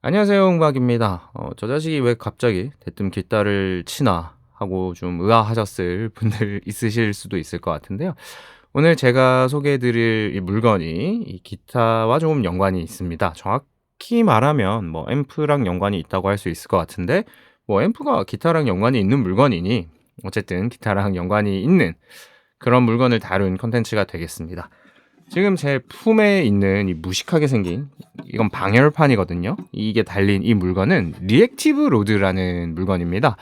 안녕하세요, 홍박입니다. 저 자식이 왜 갑자기 대뜸 뒷다를 치나 하고 좀 의아하셨을 분들 있으실 수도 있을 것 같은데요. 오늘 제가 소개해 드릴 이 물건이 이 기타와 조금 연관이 있습니다. 정확히 말하면 뭐 앰프랑 연관이 있다고 할 수 있을 것 같은데, 뭐 앰프가 기타랑 연관이 있는 물건이니 어쨌든 기타랑 연관이 있는 그런 물건을 다룬 콘텐츠가 되겠습니다. 지금 제 품에 있는 이 무식하게 생긴, 이건 방열판이거든요. 이게 달린 이 물건은 리액티브 로드라는 물건입니다.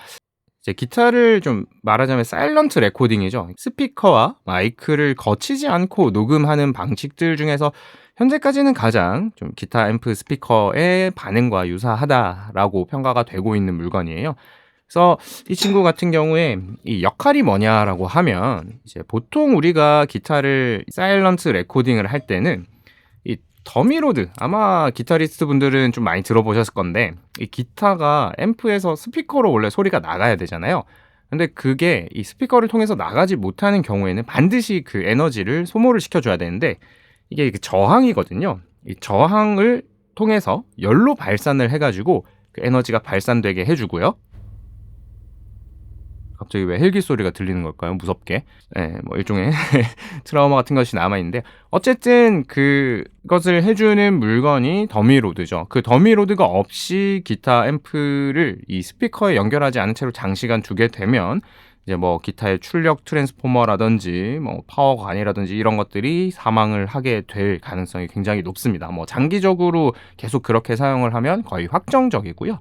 이제 기타를 좀 말하자면 사일런트 레코딩이죠. 스피커와 마이크를 거치지 않고 녹음하는 방식들 중에서 현재까지는 가장 좀 기타 앰프 스피커의 반응과 유사하다라고 평가가 되고 있는 물건이에요. 그래서 이 친구 같은 경우에 이 역할이 뭐냐라고 하면, 이제 보통 우리가 기타를 사일런트 레코딩을 할 때는 이 더미로드, 아마 기타리스트 분들은 좀 많이 들어보셨을 건데, 이 기타가 앰프에서 스피커로 원래 소리가 나가야 되잖아요. 근데 그게 이 스피커를 통해서 나가지 못하는 경우에는 반드시 그 에너지를 소모를 시켜줘야 되는데, 이게 그 저항이거든요. 이 저항을 통해서 열로 발산을 해가지고 그 에너지가 발산되게 해주고요. 갑자기 왜 헬기 소리가 들리는 걸까요? 무섭게. 예, 뭐 일종의 트라우마 같은 것이 남아 있는데, 어쨌든 그것을 해 주는 물건이 더미 로드죠. 그 더미 로드가 없이 기타 앰프를 이 스피커에 연결하지 않은 채로 장시간 두게 되면, 이제 뭐 기타의 출력 트랜스포머라든지 뭐 파워 관이라든지 이런 것들이 사망을 하게 될 가능성이 굉장히 높습니다. 뭐 장기적으로 계속 그렇게 사용을 하면 거의 확정적이고요.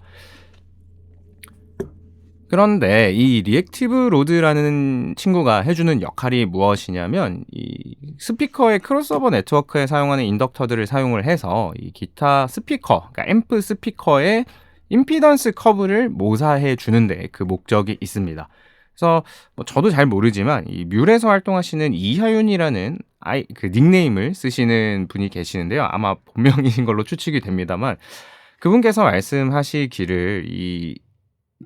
그런데 이 리액티브 로드라는 친구가 해주는 역할이 무엇이냐면, 이 스피커의 크로스오버 네트워크에 사용하는 인덕터들을 사용을 해서 이 기타 스피커, 그러니까 앰프 스피커의 임피던스 커브를 모사해 주는데 그 목적이 있습니다. 그래서 뭐 저도 잘 모르지만 이 뮬에서 활동하시는 이하윤이라는 그 닉네임을 쓰시는 분이 계시는데요. 아마 본명이신 걸로 추측이 됩니다만, 그분께서 말씀하시기를 이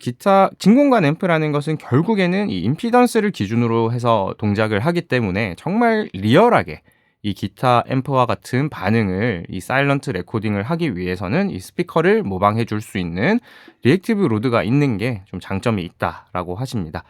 기타 진공관 앰프라는 것은 결국에는 이 임피던스를 기준으로 해서 동작을 하기 때문에 정말 리얼하게 이 기타 앰프와 같은 반응을 이 사일런트 레코딩을 하기 위해서는 이 스피커를 모방해 줄 수 있는 리액티브 로드가 있는 게 좀 장점이 있다라고 하십니다.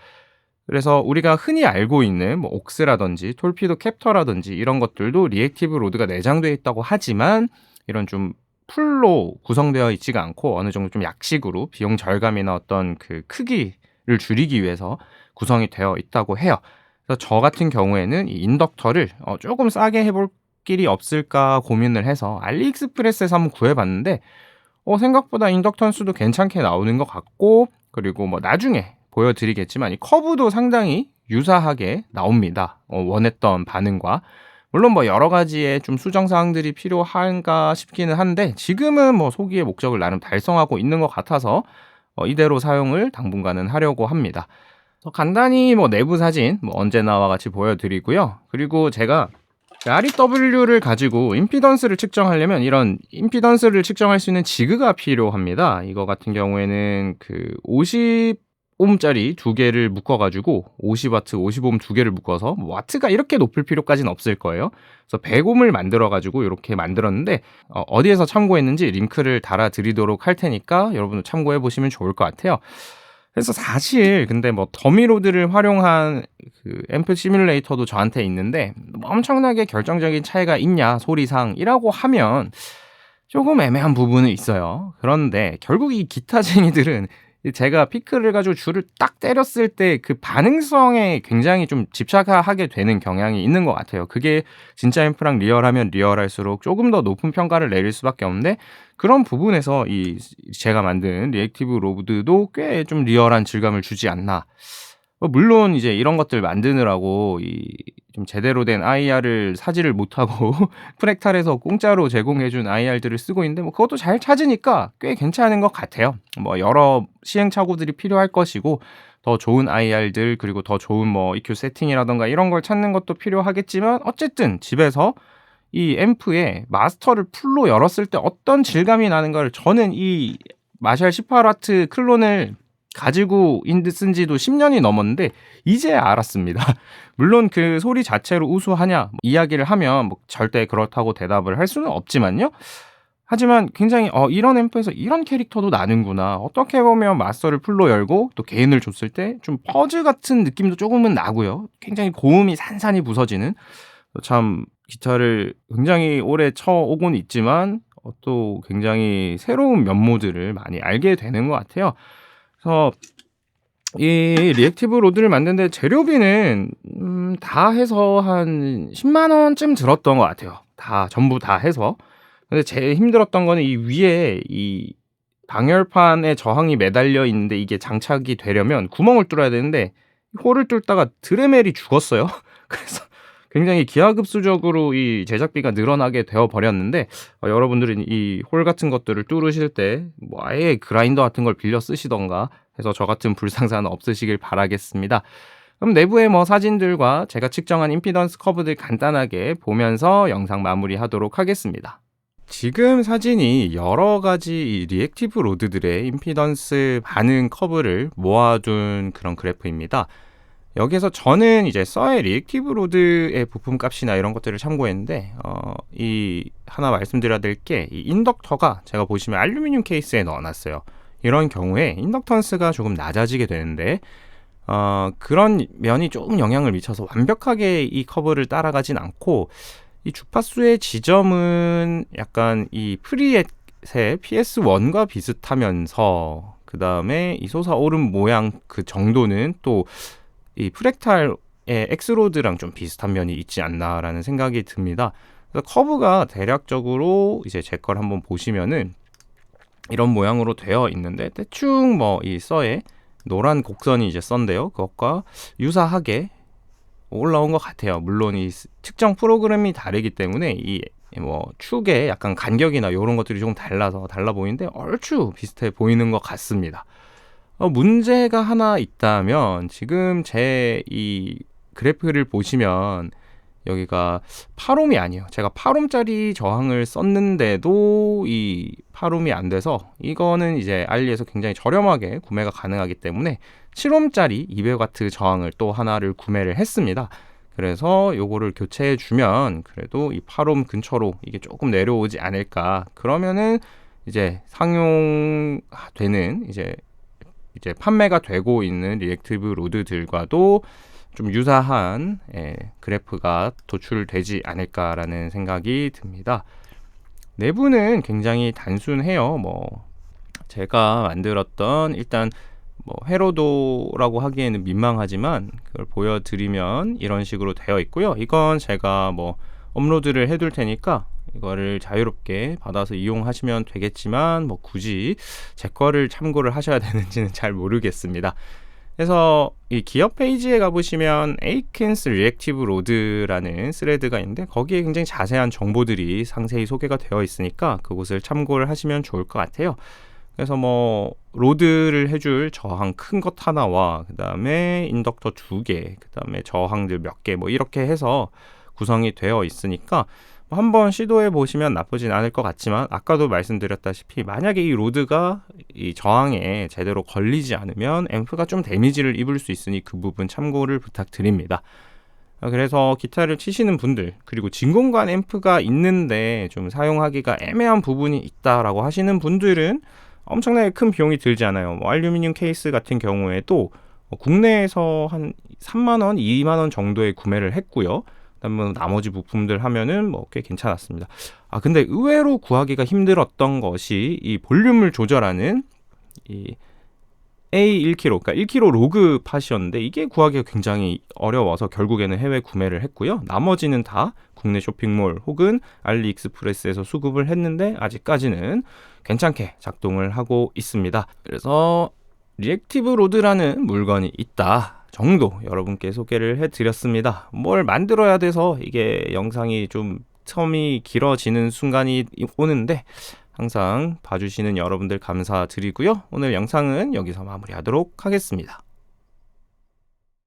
그래서 우리가 흔히 알고 있는 뭐 옥스라든지 톨피도 캡터라든지 이런 것들도 리액티브 로드가 내장되어 있다고 하지만, 이런 좀 풀로 구성되어 있지가 않고 어느 정도 좀 약식으로 비용 절감이나 어떤 그 크기를 줄이기 위해서 구성이 되어 있다고 해요. 그래서 저 같은 경우에는 이 인덕터를 조금 싸게 해볼 길이 없을까 고민을 해서 알리익스프레스에서 한번 구해봤는데, 생각보다 인덕턴스도 괜찮게 나오는 것 같고, 그리고 뭐 나중에 보여드리겠지만 이 커브도 상당히 유사하게 나옵니다. 원했던 반응과. 물론 뭐 여러 가지의 좀 수정 사항들이 필요한가 싶기는 한데, 지금은 뭐 소기의 목적을 나름 달성하고 있는 것 같아서 이대로 사용을 당분간은 하려고 합니다. 간단히 뭐 내부 사진 뭐 언제나와 같이 보여드리고요. 그리고 제가 REW를 가지고 임피던스를 측정하려면 이런 임피던스를 측정할 수 있는 지그가 필요합니다. 이거 같은 경우에는 그 50옴짜리 두 개를 묶어가지고 50와트, 50옴 두 개를 묶어서, 뭐 와트가 이렇게 높을 필요까지는 없을 거예요. 그래서 100옴을 만들어가지고 이렇게 만들었는데, 어디에서 참고했는지 링크를 달아드리도록 할 테니까 여러분도 참고해 보시면 좋을 것 같아요. 그래서 사실 근데 뭐 더미로드를 활용한 그 앰프 시뮬레이터도 저한테 있는데, 뭐 엄청나게 결정적인 차이가 있냐 소리상이라고 하면 조금 애매한 부분은 있어요. 그런데 결국 이 기타쟁이들은 제가 피크를 가지고 줄을 딱 때렸을 때 그 반응성에 굉장히 좀 집착하게 되는 경향이 있는 것 같아요. 그게 진짜 앰프랑 리얼하면 리얼할수록 조금 더 높은 평가를 내릴 수밖에 없는데, 그런 부분에서 이 제가 만든 리액티브 로드도 꽤 좀 리얼한 질감을 주지 않나. 물론 이제 이런 것들 만드느라고 이 좀 제대로 된 IR을 사지를 못하고 프랙탈에서 공짜로 제공해 준 IR들을 쓰고 있는데, 뭐 그것도 잘 찾으니까 꽤 괜찮은 것 같아요. 뭐 여러 시행착오들이 필요할 것이고, 더 좋은 IR들, 그리고 더 좋은 뭐 EQ 세팅이라든가 이런 걸 찾는 것도 필요하겠지만, 어쨌든 집에서 이 앰프의 마스터를 풀로 열었을 때 어떤 질감이 나는가를 저는 이 마샬 18와트 클론을 가지고 쓴 지도 10년이 넘었는데 이제 알았습니다. 물론 그 소리 자체로 우수하냐 이야기를 하면 뭐 절대 그렇다고 대답을 할 수는 없지만요. 하지만 굉장히 이런 앰프에서 이런 캐릭터도 나는구나. 어떻게 보면 마스터를 풀로 열고 또 게인을 줬을 때 좀 퍼즈 같은 느낌도 조금은 나고요. 굉장히 고음이 산산이 부서지는 참 기타를 굉장히 오래 쳐 오곤 있지만 또 굉장히 새로운 면모들을 많이 알게 되는 것 같아요. 그래서 이 리액티브 로드를 만드는데 재료비는 다 해서 한 10만 원쯤 들었던 것 같아요. 다 전부 다 해서. 근데 제일 힘들었던 거는 이 위에 이 방열판에 저항이 매달려 있는데 이게 장착이 되려면 구멍을 뚫어야 되는데 홀을 뚫다가 드레멜이 죽었어요. 그래서 굉장히 기하급수적으로 이 제작비가 늘어나게 되어 버렸는데 여러분들은 이 홀 같은 것들을 뚫으실 때 뭐 아예 그라인더 같은 걸 빌려 쓰시던가 해서 저 같은 불상사는 없으시길 바라겠습니다. 그럼 내부의 뭐 사진들과 제가 측정한 임피던스 커브들 간단하게 보면서 영상 마무리하도록 하겠습니다. 지금 사진이 여러 가지 이 리액티브 로드들의 임피던스 반응 커브를 모아둔 그런 그래프입니다. 여기에서 저는 이제 써의 리액티브 로드의 부품 값이나 이런 것들을 참고했는데 이 하나 말씀드려야 될 게 이 인덕터가 제가 보시면 알루미늄 케이스에 넣어놨어요. 이런 경우에 인덕턴스가 조금 낮아지게 되는데 그런 면이 조금 영향을 미쳐서 완벽하게 이 커브를 따라가진 않고 이 주파수의 지점은 약간 이 프리엣의 PS1과 비슷하면서 그 다음에 이 솟아오른 모양 그 정도는 또 이 프랙탈의 엑스로드랑 좀 비슷한 면이 있지 않나라는 생각이 듭니다. 그래서 커브가 대략적으로 이제 제 걸 한번 보시면은 이런 모양으로 되어 있는데 대충 뭐 이 써에 노란 곡선이 이제 썬데요. 그것과 유사하게 올라온 것 같아요. 물론 이 측정 프로그램이 다르기 때문에 이 뭐 축의 약간 간격이나 이런 것들이 조금 달라 보이는데 얼추 비슷해 보이는 것 같습니다. 문제가 하나 있다면 지금 제 이 그래프를 보시면 여기가 8옴이 아니에요. 제가 8옴짜리 저항을 썼는데도 이 8옴이 안 돼서 이거는 이제 알리에서 굉장히 저렴하게 구매가 가능하기 때문에 7옴짜리 200W 저항을 또 하나를 구매를 했습니다. 그래서 요거를 교체해 주면 그래도 이 8옴 근처로 이게 조금 내려오지 않을까. 그러면은 이제 상용되는 이제 판매가 되고 있는 리액티브 로드들과도 좀 유사한 그래프가 도출되지 않을까라는 생각이 듭니다. 내부는 굉장히 단순해요. 뭐 제가 만들었던 일단 뭐 회로도라고 하기에는 민망하지만 그걸 보여드리면 이런 식으로 되어 있고요. 이건 제가 뭐 업로드를 해둘 테니까 이거를 자유롭게 받아서 이용하시면 되겠지만 뭐 굳이 제 거를 참고를 하셔야 되는지는 잘 모르겠습니다. 그래서 이 기업 페이지에 가보시면 에이킨스 리액티브 로드라는 스레드가 있는데 거기에 굉장히 자세한 정보들이 상세히 소개가 되어 있으니까 그곳을 참고를 하시면 좋을 것 같아요. 그래서 뭐 로드를 해줄 저항 큰 것 하나와 그 다음에 인덕터 2개, 그 다음에 저항들 몇 개 뭐 이렇게 해서 구성이 되어 있으니까 한번 시도해 보시면 나쁘진 않을 것 같지만 아까도 말씀드렸다시피 만약에 이 로드가 이 저항에 제대로 걸리지 않으면 앰프가 좀 데미지를 입을 수 있으니 그 부분 참고를 부탁드립니다. 그래서 기타를 치시는 분들 그리고 진공관 앰프가 있는데 좀 사용하기가 애매한 부분이 있다라고 하시는 분들은 엄청나게 큰 비용이 들지 않아요. 뭐 알루미늄 케이스 같은 경우에도 국내에서 한 3만원, 2만원 정도에 구매를 했고요. 그다음에 나머지 부품들 하면은 뭐 꽤 괜찮았습니다. 근데 의외로 구하기가 힘들었던 것이 이 볼륨을 조절하는 이 A1kg, 그러니까 1kg 로그 팟이었는데 이게 구하기가 굉장히 어려워서 결국에는 해외 구매를 했고요. 나머지는 다 국내 쇼핑몰 혹은 알리익스프레스에서 수급을 했는데 아직까지는 괜찮게 작동을 하고 있습니다. 그래서 리액티브 로드라는 물건이 있다 정도 여러분께 소개를 해드렸습니다. 뭘 만들어야 돼서 이게 영상이 좀 텀이 길어지는 순간이 오는데 항상 봐주시는 여러분들 감사드리고요. 오늘 영상은 여기서 마무리하도록 하겠습니다.